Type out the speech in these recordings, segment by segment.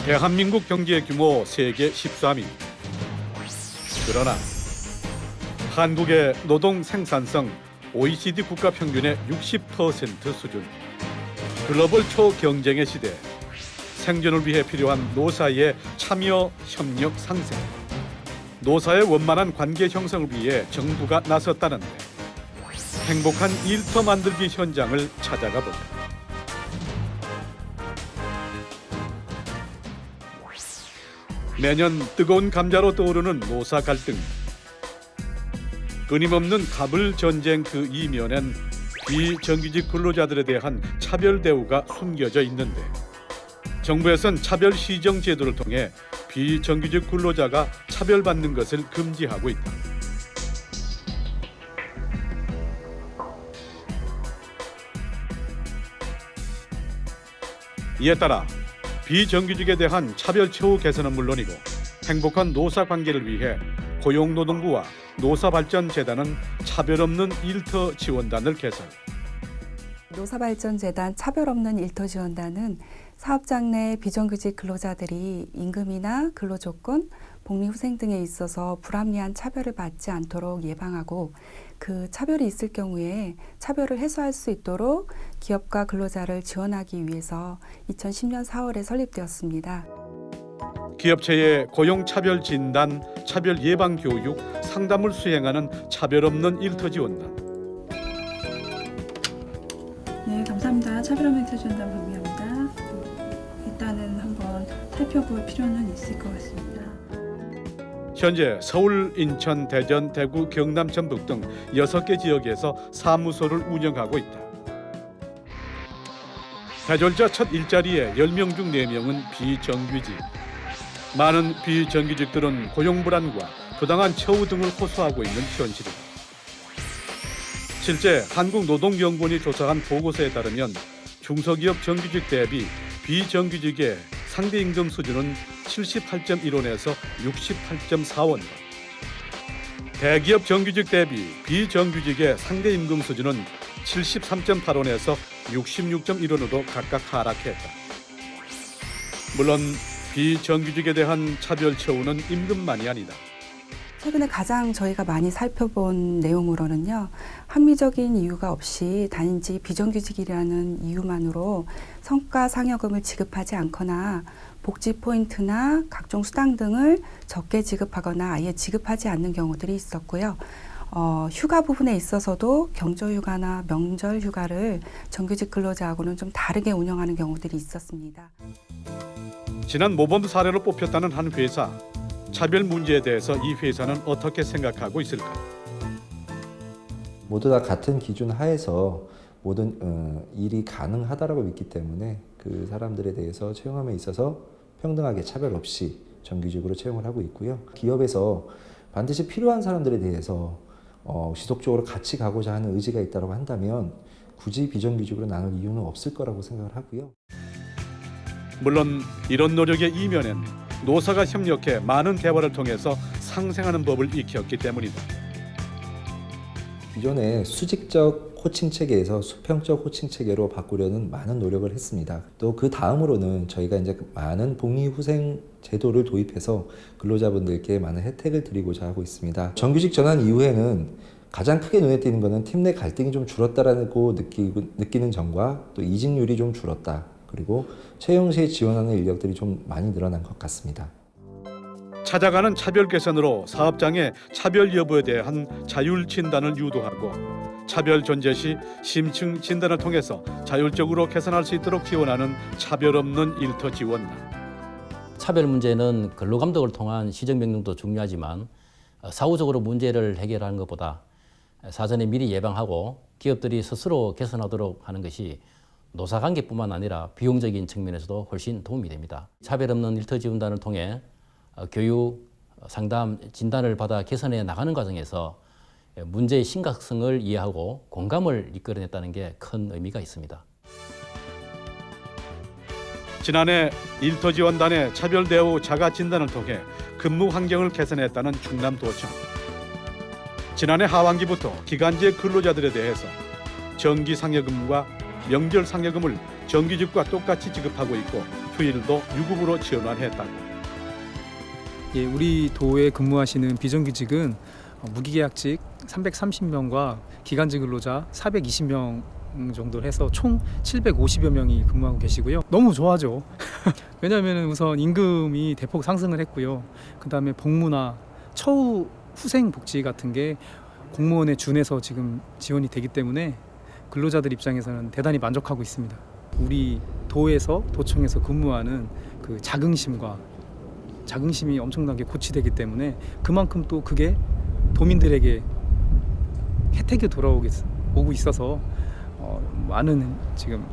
대한민국 경제 규모 세계 13위. 그러나 한국의 노동 생산성 OECD 국가 평균의 60% 수준. 글로벌 초경쟁의 시대. 생존을 위해 필요한 노사의 참여 협력 상생. 노사의 원만한 관계 형성을 위해 정부가 나섰다는데 행복한 일터 만들기 현장을 찾아가 보자. 매년 뜨거운 감자로 떠오르는 노사 갈등. 끊임없는 갑을 전쟁 그 이면엔 비정규직 근로자들에 대한 차별 대우가 숨겨져 있는데 정부에선 차별 시정 제도를 통해 비정규직 근로자가 차별받는 것을 금지하고 있다. 이에 따라 비정규직에 대한 차별 처우 개선은 물론이고 행복한 노사 관계를 위해 고용노동부와 노사발전재단은 차별 없는 일터 지원단을 개설. 노사발전재단 차별없는 일터 지원단은 사업장 내 비정규직 근로자들이 임금이나 근로조건, 복리후생 등에 있어서 불합리한 차별을 받지 않도록 예방하고 그 차별이 있을 경우에 차별을 해소할 수 있도록 기업과 근로자를 지원하기 위해서 2010년 4월에 설립되었습니다. 기업체의 고용차별 진단, 차별 예방 교육, 상담을 수행하는 차별 없는 일터 지원단. 네, 감사합니다. 차별없는 일터 지원단 박미아입니다. 일단은 한번 살펴볼 필요는 있을 것 같습니다. 현재 서울, 인천, 대전, 대구, 경남, 전북 등 6개 지역에서 사무소를 운영하고 있다. 대졸자 첫 일자리에 10명 중 4명은 비정규직. 많은 비정규직들은 고용불안과 부당한 처우 등을 호소하고 있는 현실이다. 실제 한국노동연구원이 조사한 보고서에 따르면 중소기업 정규직 대비 비정규직의 상대 임금 수준은 78.1원에서 68.4원. 대기업 정규직 대비 비정규직의 상대 임금 수준은 73.8원에서 66.1원으로 각각 하락했다. 물론 비정규직에 대한 차별 처우는 임금만이 아니다. 최근에 가장 저희가 많이 살펴본 내용으로는요. 합리적인 이유가 없이 단지 비정규직이라는 이유만으로 성과상여금을 지급하지 않거나 복지 포인트나 각종 수당 등을 적게 지급하거나 아예 지급하지 않는 경우들이 있었고요. 휴가 부분에 있어서도 경조휴가나 명절휴가를 정규직 근로자하고는 좀 다르게 운영하는 경우들이 있었습니다. 지난 모범 사례로 뽑혔다는 한 회사. 차별 문제에 대해서 이 회사는 어떻게 생각하고 있을까? 모두 다 같은 기준 하에서 모든 일이 가능하다라고 믿기 때문에 그 사람들에 대해서 채용함에 있어서 평등하게 차별 없이 정규직으로 채용을 하고 있고요. 기업에서 반드시 필요한 사람들에 대해서 지속적으로 같이 가고자 하는 의지가 있다고 한다면 굳이 비정규직으로 나눌 이유는 없을 거라고 생각을 하고요. 물론 이런 노력의 이면엔 노사가 협력해 많은 대화를 통해서 상생하는 법을 익혔기 때문이다. 기존의 수직적 호칭 체계에서 수평적 호칭 체계로 바꾸려는 많은 노력을 했습니다. 또 그 다음으로는 저희가 이제 많은 복리후생 제도를 도입해서 근로자분들께 많은 혜택을 드리고자 하고 있습니다. 정규직 전환 이후에는 가장 크게 눈에 띄는 것은 팀 내 갈등이 좀 줄었다라고 느끼는 점과 또 이직률이 좀 줄었다. 그리고 채용 시에 지원하는 인력들이 좀 많이 늘어난 것 같습니다. 찾아가는 차별 개선으로 사업장의 차별 여부에 대한 자율 진단을 유도하고 차별 존재 시 심층 진단을 통해서 자율적으로 개선할 수 있도록 지원하는 차별 없는 일터 지원단. 차별 문제는 근로감독을 통한 시정명령도 중요하지만 사후적으로 문제를 해결하는 것보다 사전에 미리 예방하고 기업들이 스스로 개선하도록 하는 것이 노사관계뿐만 아니라 비용적인 측면에서도 훨씬 도움이 됩니다. 차별 없는 일터 지원단을 통해 교육, 상담, 진단을 받아 개선해 나가는 과정에서 문제의 심각성을 이해하고 공감을 이끌어냈다는 게 큰 의미가 있습니다. 지난해 일터 지원단의 차별 대우 자가 진단을 통해 근무 환경을 개선했다는 충남도청. 지난해 하반기부터 기간제 근로자들에 대해서 정기 상여금과 명절 상여금을 정규직과 똑같이 지급하고 있고 휴일도 유급으로 전환했다고. 예, 우리 도에 근무하시는 비정규직은 무기계약직 330명과 기간직 근로자 420명 정도 해서 총 750여 명이 근무하고 계시고요. 너무 좋아하죠. 왜냐하면 우선 임금이 대폭 상승을 했고요. 그다음에 복무나 처우 후생 복지 같은 게 공무원에 준해서 지금 지원이 되기 때문에 근로자들 입장에서는 대단히 만족하고 있습니다. 우리 도에서 도청에서 근무하는 그 자긍심이 엄청나게 고취되기 때문에 그만큼 또 그게 도민들에게 혜택이 오고 있어서 많은 지금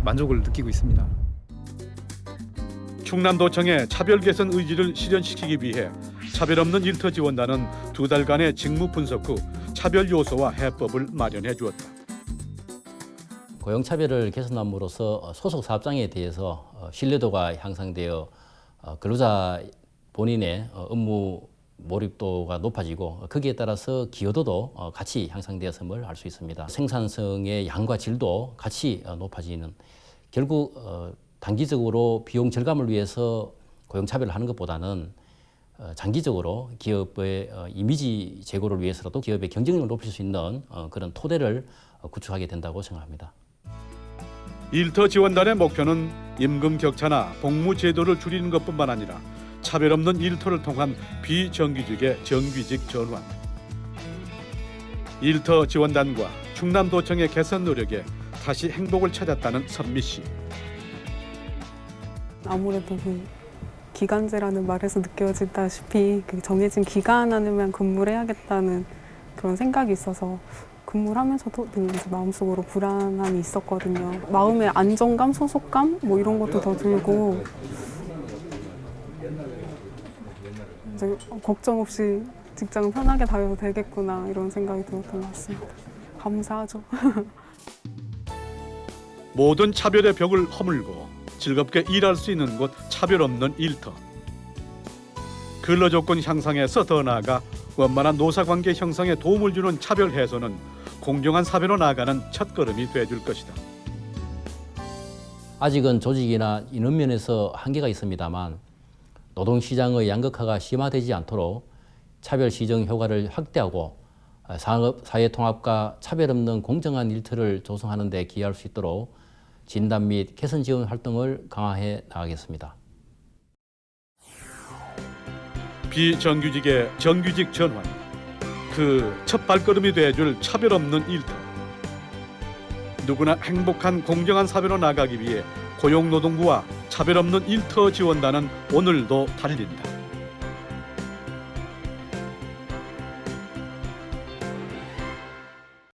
만족을 느끼고 있습니다. 충남도청의 차별 개선 의지를 실현시키기 위해 차별 없는 일터 지원단은 2달간의 직무 분석 후 차별 요소와 해법을 마련해 주었다. 고용차별을 개선함으로써 소속 사업장에 대해서 신뢰도가 향상되어 근로자 본인의 업무 몰입도가 높아지고 거기에 따라서 기여도도 같이 향상되었음을 알 수 있습니다. 생산성의 양과 질도 같이 높아지는, 결국 단기적으로 비용 절감을 위해서 고용차별을 하는 것보다는 장기적으로 기업의 이미지 제고를 위해서라도 기업의 경쟁력을 높일 수 있는 그런 토대를 구축하게 된다고 생각합니다. 일터 지원단의 목표는 임금 격차나 복무 제도를 줄이는 것뿐만 아니라 차별 없는 일터를 통한 비정규직의 정규직 전환. 일터 지원단과 충남도청의 개선 노력에 다시 행복을 찾았다는 선미 씨. 아무래도 그 기간제라는 말에서 느껴지다시피 그 정해진 기간 안에만 근무를 해야겠다는 그런 생각이 있어서 근무를 하면서도 늘 이제 마음속으로 불안함이 있었거든요. 마음의 안정감, 소속감 이런 것도 더 들고 이제 걱정 없이 직장을 편하게 다녀도 되겠구나 이런 생각이 들었던 것 같습니다. 감사하죠. 모든 차별의 벽을 허물고 즐겁게 일할 수 있는 곳 차별 없는 일터. 근로조건 향상에서 더 나아가 원만한 노사관계 형성에 도움을 주는 차별 해소는 공정한 사회로 나아가는 첫걸음이 돼줄 것이다. 아직은 조직이나 인원 면에서 한계가 있습니다만 노동시장의 양극화가 심화되지 않도록 차별 시정 효과를 확대하고 산업 사회 통합과 차별 없는 공정한 일터를 조성하는 데 기여할 수 있도록 진단 및 개선 지원 활동을 강화해 나가겠습니다. 비정규직의 정규직 전환, 그 첫 발걸음이 돼줄 차별 없는 일터. 누구나 행복한 공정한 사회로 나가기 위해 고용노동부와 차별 없는 일터 지원단은 오늘도 달린다.